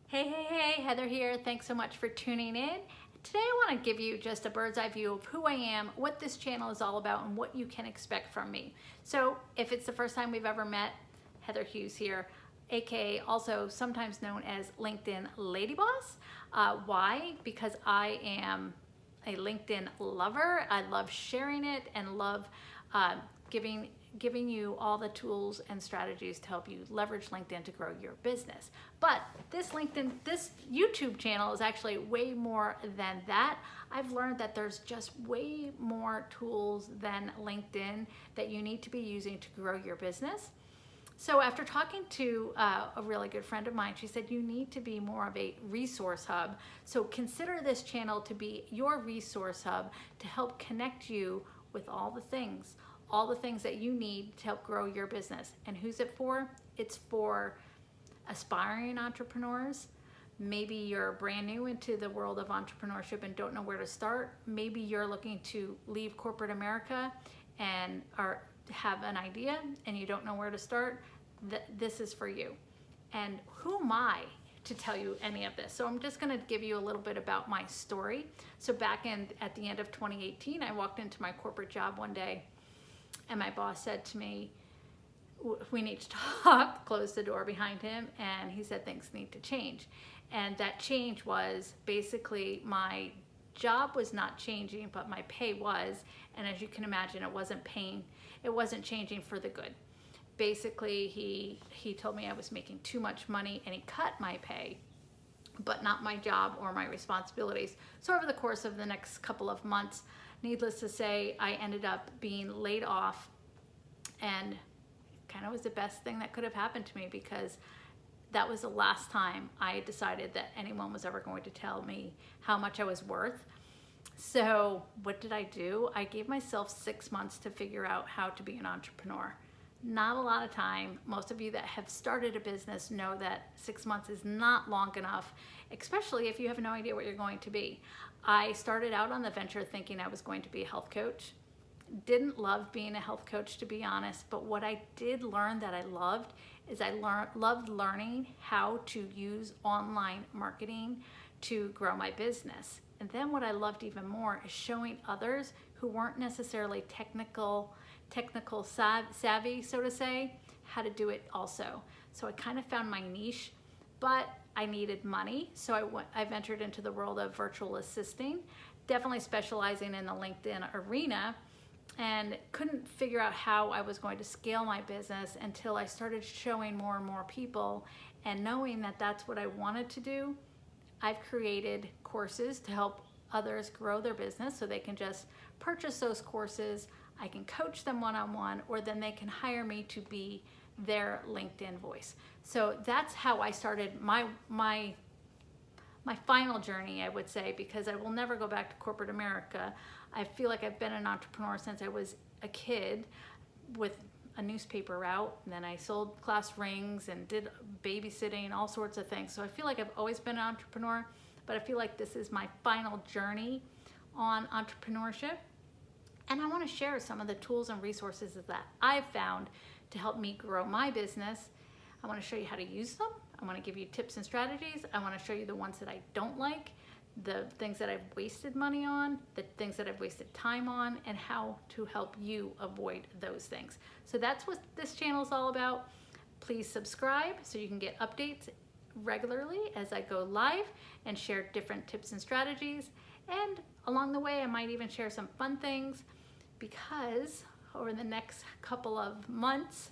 Hey, Heather here. Thanks so much for tuning in. Today I want to give you just a bird's eye view of who I am, what this channel is all about, and what you can expect from me. So if it's the first time we've ever met, Heather Hughes here, aka also sometimes known as LinkedIn Lady Boss. Why? Because I am a LinkedIn lover. I love sharing it and love giving you all the tools and strategies to help you leverage LinkedIn to grow your business. But this YouTube channel is actually way more than that. I've learned that there's just way more tools than LinkedIn that you need to be using to grow your business. So after talking to a really good friend of mine, she said you need to be more of a resource hub. So consider this channel to be your resource hub to help connect you with all the things that you need to help grow your business. And who's it for? It's for aspiring entrepreneurs. Maybe you're brand new into the world of entrepreneurship and don't know where to start. Maybe you're looking to leave corporate America and have an idea and you don't know where to start. This is for you. And who am I to tell you any of this? So I'm just going to give you a little bit about my story. So back at the end of 2018, I walked into my corporate job one day and my boss said to me, "We need to talk," closed the door behind him, and he said things need to change. And that change was basically my job was not changing, but my pay was. And as you can imagine, it wasn't changing for the good. Basically, he told me I was making too much money and he cut my pay, but not my job or my responsibilities. So over the course of the next couple of months, needless to say, I ended up being laid off, and kind of was the best thing that could have happened to me because that was the last time I decided that anyone was ever going to tell me how much I was worth. So what did I do? I gave myself 6 months to figure out how to be an entrepreneur. Not a lot of time. Most of you that have started a business know that 6 months is not long enough, especially if you have no idea what you're going to be. I started out on the venture thinking I was going to be a health coach. Didn't love being a health coach, to be honest, but what I did learn that I loved is loved learning how to use online marketing to grow my business. And then what I loved even more is showing others who weren't necessarily technical savvy, so to say, how to do it also. So I kind of found my niche, but I needed money. So I ventured into the world of virtual assisting, definitely specializing in the LinkedIn arena, and couldn't figure out how I was going to scale my business until I started showing more and more people, and knowing that that's what I wanted to do. I've created courses to help others grow their business so they can just purchase those courses. I can coach them one-on-one, or then they can hire me to be their LinkedIn voice. So that's how I started my final journey, I would say, because I will never go back to corporate America. I feel like I've been an entrepreneur since I was a kid with a newspaper route, and then I sold class rings and did babysitting, all sorts of things. So I feel like I've always been an entrepreneur, but I feel like this is my final journey on entrepreneurship. And I want to share some of the tools and resources that I've found to help me grow my business. I want to show you how to use them. I want to give you tips and strategies. I want to show you the ones that I don't like, the things that I've wasted money on, the things that I've wasted time on, and how to help you avoid those things. So that's what this channel is all about. Please subscribe so you can get updates regularly as I go live and share different tips and strategies. And along the way, I might even share some fun things, because over the next couple of months,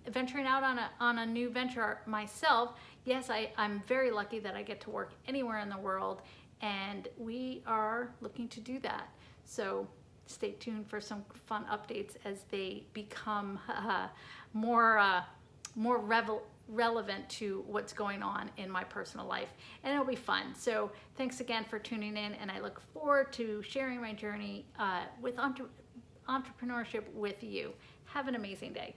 venturing out on a new venture myself, yes, I'm very lucky that I get to work anywhere in the world, and we are looking to do that. So stay tuned for some fun updates as they become more relevant to what's going on in my personal life, and it'll be fun. So thanks again for tuning in, and I look forward to sharing my journey with entrepreneurship with you. Have an amazing day.